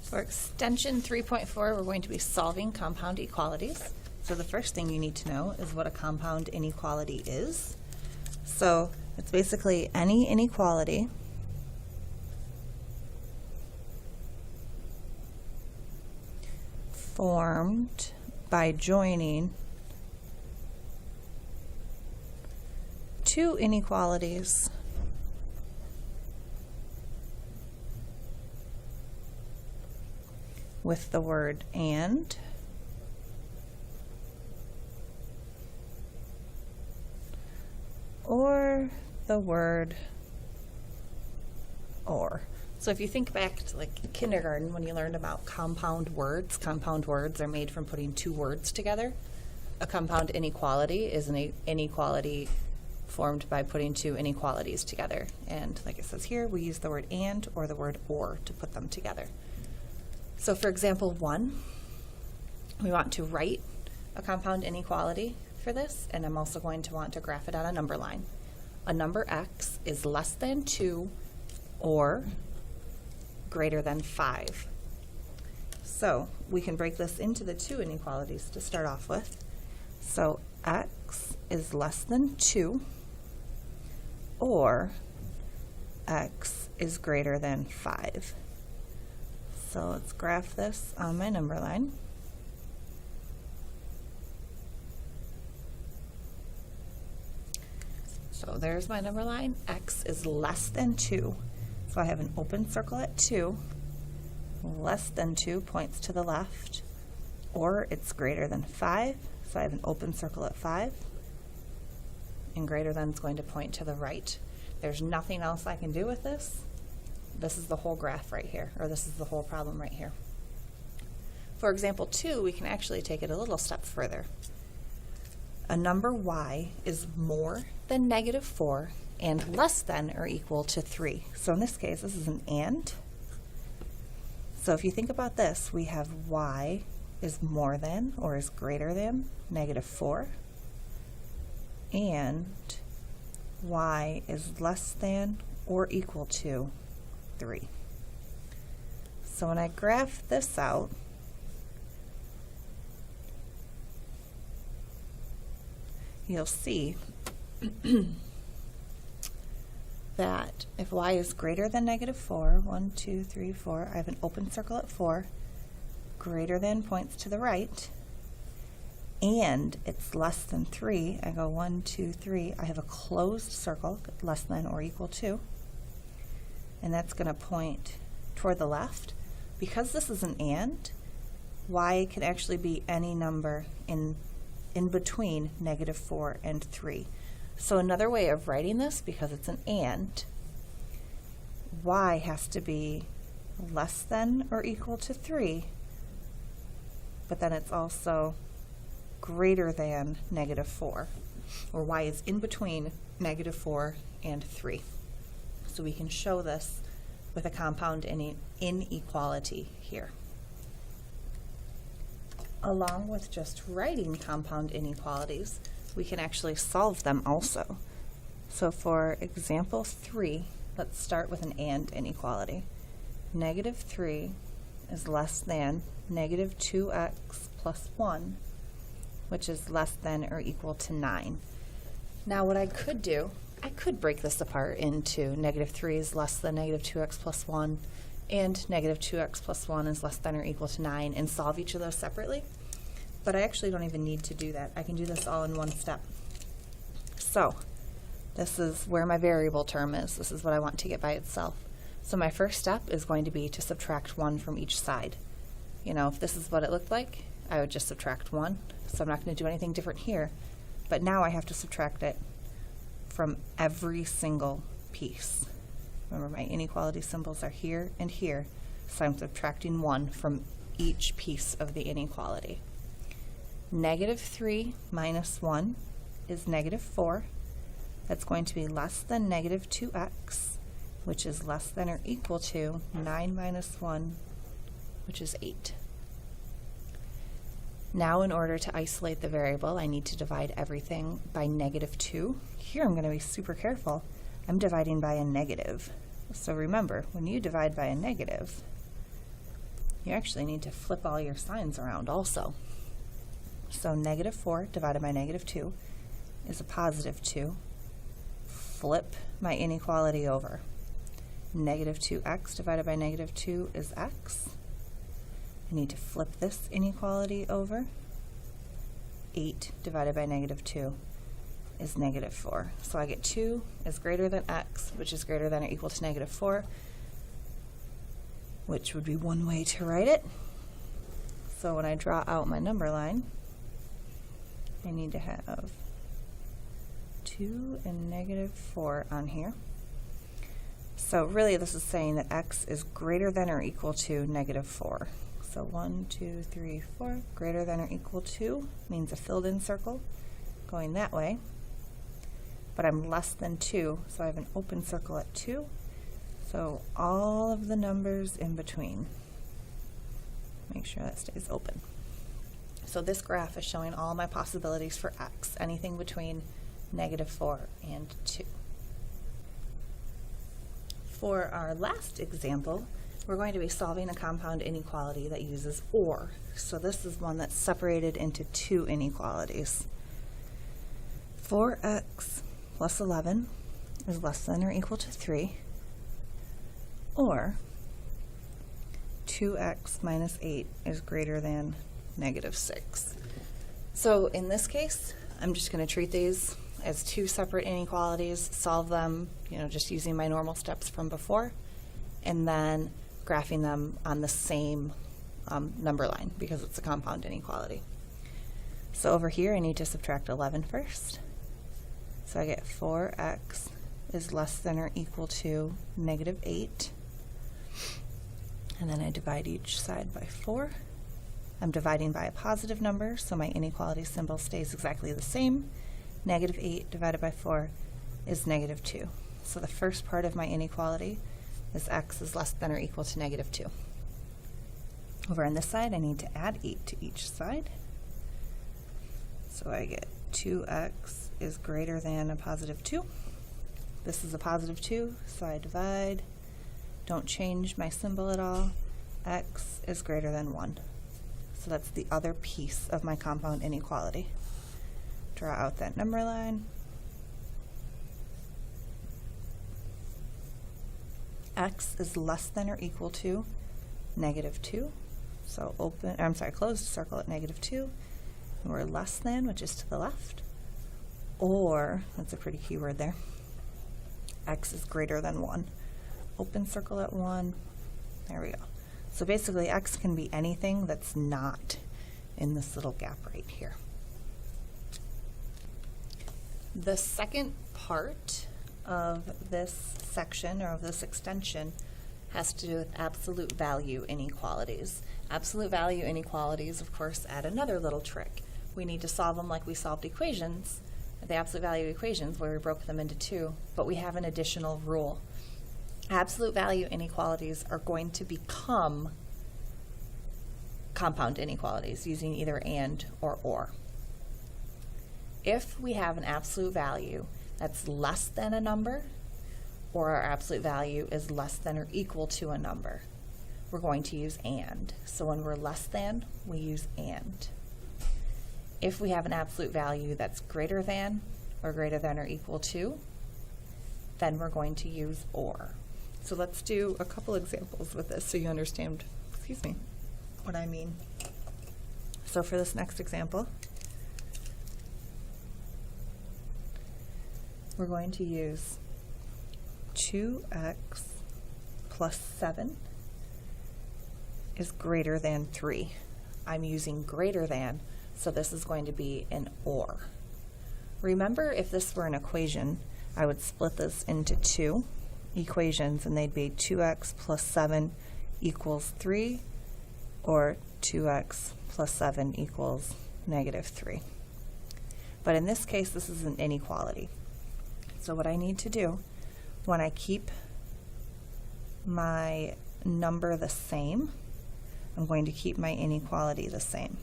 For extension 3.4, we're going to be solving compound inequalities. So the first thing you need to know is what a compound inequality is. So it's basically any inequality formed by joining two inequalities with the word and or the word or. So if you think back to like kindergarten when you learned about compound words are made from putting two words together. A compound inequality is an inequality formed by putting two inequalities together. And like it says here, we use the word and or the word or to put them together. So for example 1, we want to write a compound inequality for this, and I'm also going to want to graph it on a number line. A number x is less than 2 or greater than 5. So we can break this into the two inequalities to start off with. So x is less than 2 or x is greater than 5. So let's graph this on my number line. So there's my number line. X is less than 2. So I have an open circle at 2. Less than 2 points to the left. Or it's greater than 5. So I have an open circle at 5. And greater than is going to point to the right. There's nothing else I can do with this. This is the whole graph right here, or this is the whole problem right here. For example 2, we can actually take it a little step further. A number y is more than negative 4 and less than or equal to 3. So in this case, this is an and. So if you think about this, we have y is more than or is greater than negative 4, and y is less than or equal to 3. So when I graph this out, you'll see that if y is greater than negative 4, 1, 2, 3, 4, I have an open circle at 4, greater than points to the right, and it's less than 3, I go 1, 2, 3, I have a closed circle, less than or equal to, and that's going to point toward the left. Because this is an and, y can actually be any number in between negative 4 and 3. So another way of writing this, because it's an and, y has to be less than or equal to 3, but then it's also greater than negative 4, or y is in between negative 4 and 3. So we can show this with a compound inequality here. Along with just writing compound inequalities, we can actually solve them also. So for example 3, let's start with an and inequality. Negative 3 is less than negative 2x plus 1, which is less than or equal to 9. Now what I could do, I could break this apart into negative 3 is less than negative 2x plus 1 and negative 2x plus 1 is less than or equal to 9 and solve each of those separately. But I actually don't even need to do that. I can do this all in one step. So this is where my variable term is. This is what I want to get by itself. So my first step is going to be to subtract 1 from each side. You know, if this is what it looked like, I would just subtract 1. So I'm not going to do anything different here. But now I have to subtract it from every single piece. Remember, my inequality symbols are here and here, so I'm subtracting 1 from each piece of the inequality. Negative 3 minus 1 is negative 4. That's going to be less than negative 2x, which is less than or equal to 9 minus 1, which is 8. Now in order to isolate the variable, I need to divide everything by negative 2. Here I'm going to be super careful. I'm dividing by a negative. So remember, when you divide by a negative, you actually need to flip all your signs around also. So negative 4 divided by negative 2 is a positive 2. Flip my inequality over. Negative 2x divided by negative 2 is x. I need to flip this inequality over. 8 divided by negative 2 is negative 4. So I get 2 is greater than x, which is greater than or equal to negative 4, which would be one way to write it. So when I draw out my number line, I need to have 2 and negative 4 on here. So really this is saying that x is greater than or equal to negative 4. So 1, 2, 3, 4, greater than or equal to means a filled in circle going that way. But I'm less than 2, so I have an open circle at 2. So all of the numbers in between. Make sure that stays open. So this graph is showing all my possibilities for x, anything between negative 4 and 2. For our last example, we're going to be solving a compound inequality that uses OR. So this is one that's separated into two inequalities. 4x plus 11 is less than or equal to 3, or 2x minus 8 is greater than negative 6. So in this case, I'm just going to treat these as two separate inequalities, solve them, just using my normal steps from before, and then graphing them on the same number line because it's a compound inequality. So over here, I need to subtract 11 first. So I get 4x is less than or equal to negative 8. And then I divide each side by 4. I'm dividing by a positive number, so my inequality symbol stays exactly the same. Negative 8 divided by 4 is negative 2. So the first part of my inequality is x is less than or equal to negative 2. Over on this side, I need to add 8 to each side. So I get 2x is greater than a positive 2. This is a positive 2, so I divide. Don't change my symbol at all. X is greater than 1. So that's the other piece of my compound inequality. Draw out that number line. X is less than or equal to negative 2. So closed circle at negative 2. And we're less than, which is to the left. Or, that's a pretty key word there, x is greater than 1. Open circle at 1. There we go. So basically, x can be anything that's not in this little gap right here. The second part of this section, or of this extension, has to do with absolute value inequalities. Absolute value inequalities, of course, add another little trick. We need to solve them like we solved equations, the absolute value equations, where we broke them into two, but we have an additional rule. Absolute value inequalities are going to become compound inequalities using either and or. If we have an absolute value that's less than a number, or our absolute value is less than or equal to a number, we're going to use and. So when we're less than, we use and. If we have an absolute value that's greater than or equal to, then we're going to use or. So let's do a couple examples with this so you understand, what I mean. So for this next example, we're going to use 2x plus 7 is greater than 3. I'm using greater than, so this is going to be an or. Remember, if this were an equation, I would split this into two equations, and they'd be 2x plus 7 equals 3, or 2x plus 7 equals negative 3. But in this case, this is an inequality. So what I need to do, when I keep my number the same, I'm going to keep my inequality the same.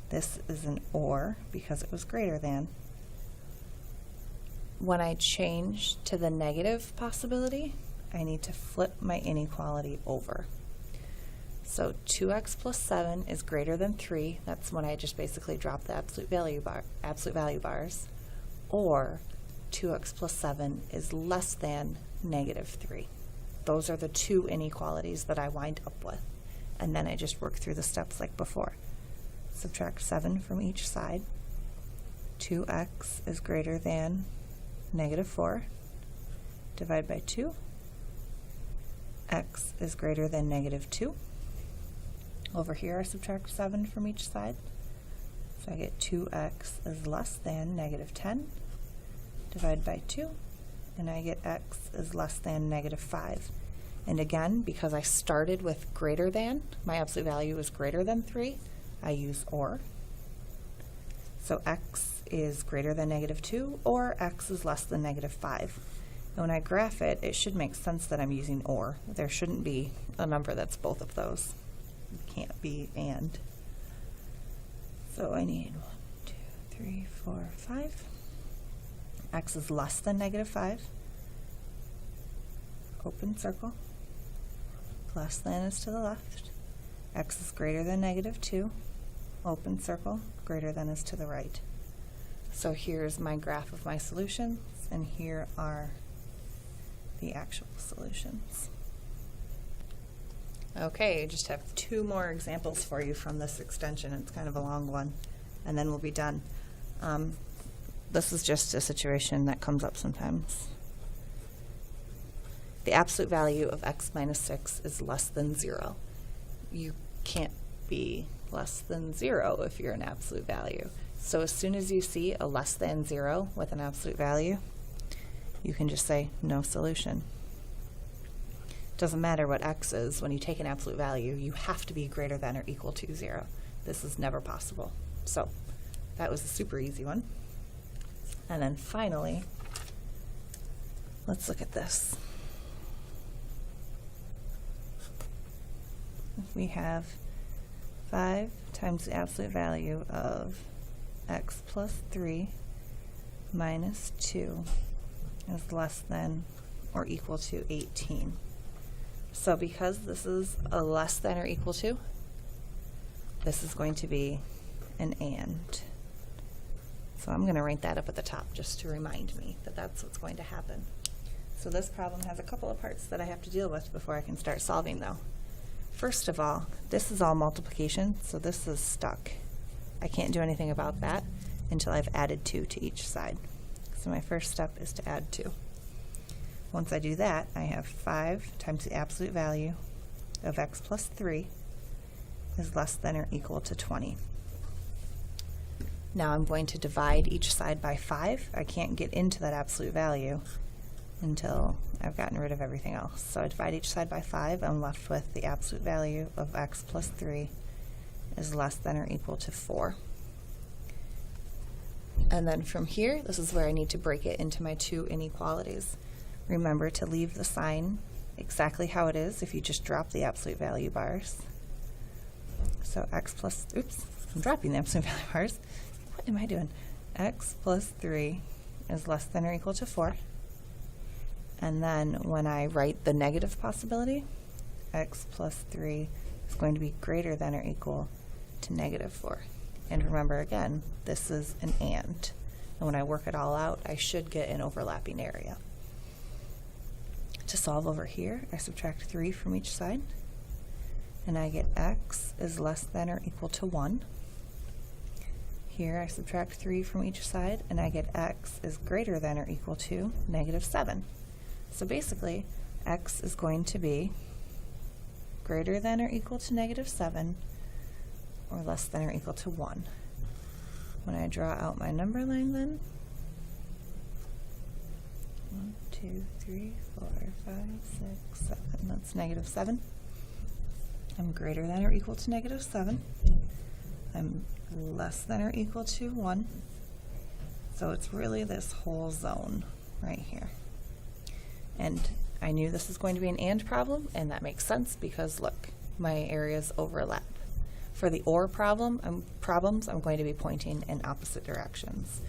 This is an or because it was greater than. When I change to the negative possibility, I need to flip my inequality over. So 2x plus 7 is greater than 3. That's when I just basically drop the absolute value bars. Or 2x plus 7 is less than negative 3. Those are the two inequalities that I wind up with. And then I just work through the steps like before. Subtract 7 from each side. 2x is greater than negative 4. Divide by 2. X is greater than negative 2. Over here I subtract 7 from each side. So I get 2x is less than negative 10. Divide by 2. And I get x is less than negative 5. And again, because I started with greater than, my absolute value is greater than 3, I use or. So x is greater than negative 2, or x is less than negative 5. And when I graph it, it should make sense that I'm using or. There shouldn't be a number that's both of those. It can't be and. So I need 1, 2, 3, 4, 5. X is less than negative 5. Open circle. Less than is to the left. X is greater than negative 2. Open circle. Greater than is to the right. So here's my graph of my solutions, and here are the actual solutions. Okay, just have 2 more examples for you from this extension. It's kind of a long one, and then we'll be done. This is just a situation that comes up sometimes. The absolute value of x minus 6 is less than 0. You can't be less than 0 if you're an absolute value. So as soon as you see a less than 0 with an absolute value, you can just say no solution. Doesn't matter what x is, when you take an absolute value, you have to be greater than or equal to 0. This is never possible. So that was a super easy one. And then finally, let's look at this. If we have 5 times the absolute value of x plus 3 minus 2 is less than or equal to 18. So because this is a less than or equal to, this is going to be an and. So I'm going to write that up at the top just to remind me that that's what's going to happen. So this problem has a couple of parts that I have to deal with before I can start solving though. First of all, this is all multiplication, so this is stuck. I can't do anything about that until I've added 2 to each side. So my first step is to add 2. Once I do that, I have 5 times the absolute value of x plus 3 is less than or equal to 20. Now I'm going to divide each side by 5. I can't get into that absolute value until I've gotten rid of everything else. So I divide each side by 5. I'm left with the absolute value of x plus 3 is less than or equal to 4. And then from here, this is where I need to break it into my 2 inequalities. Remember to leave the sign exactly how it is if you just drop the absolute value bars. So x plus, oops, I'm dropping the absolute value bars. What am I doing? X plus 3 is less than or equal to 4. And then when I write the negative possibility, x plus 3 is going to be greater than or equal to negative 4. And remember again, this is an and. And when I work it all out, I should get an overlapping area. To solve over here, I subtract 3 from each side. And I get x is less than or equal to 1. Here I subtract 3 from each side, and I get x is greater than or equal to negative 7. So basically, x is going to be greater than or equal to negative 7, or less than or equal to 1. When I draw out my number line then, 1, 2, 3, 4, 5, 6, 7, that's negative 7. I'm greater than or equal to negative 7. I'm less than or equal to 1. So it's really this whole zone right here. And I knew this was going to be an and problem, and that makes sense because look, my areas overlap. For the or problems, I'm going to be pointing in opposite directions.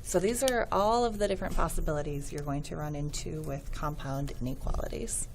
So these are all of the different possibilities you're going to run into with compound inequalities.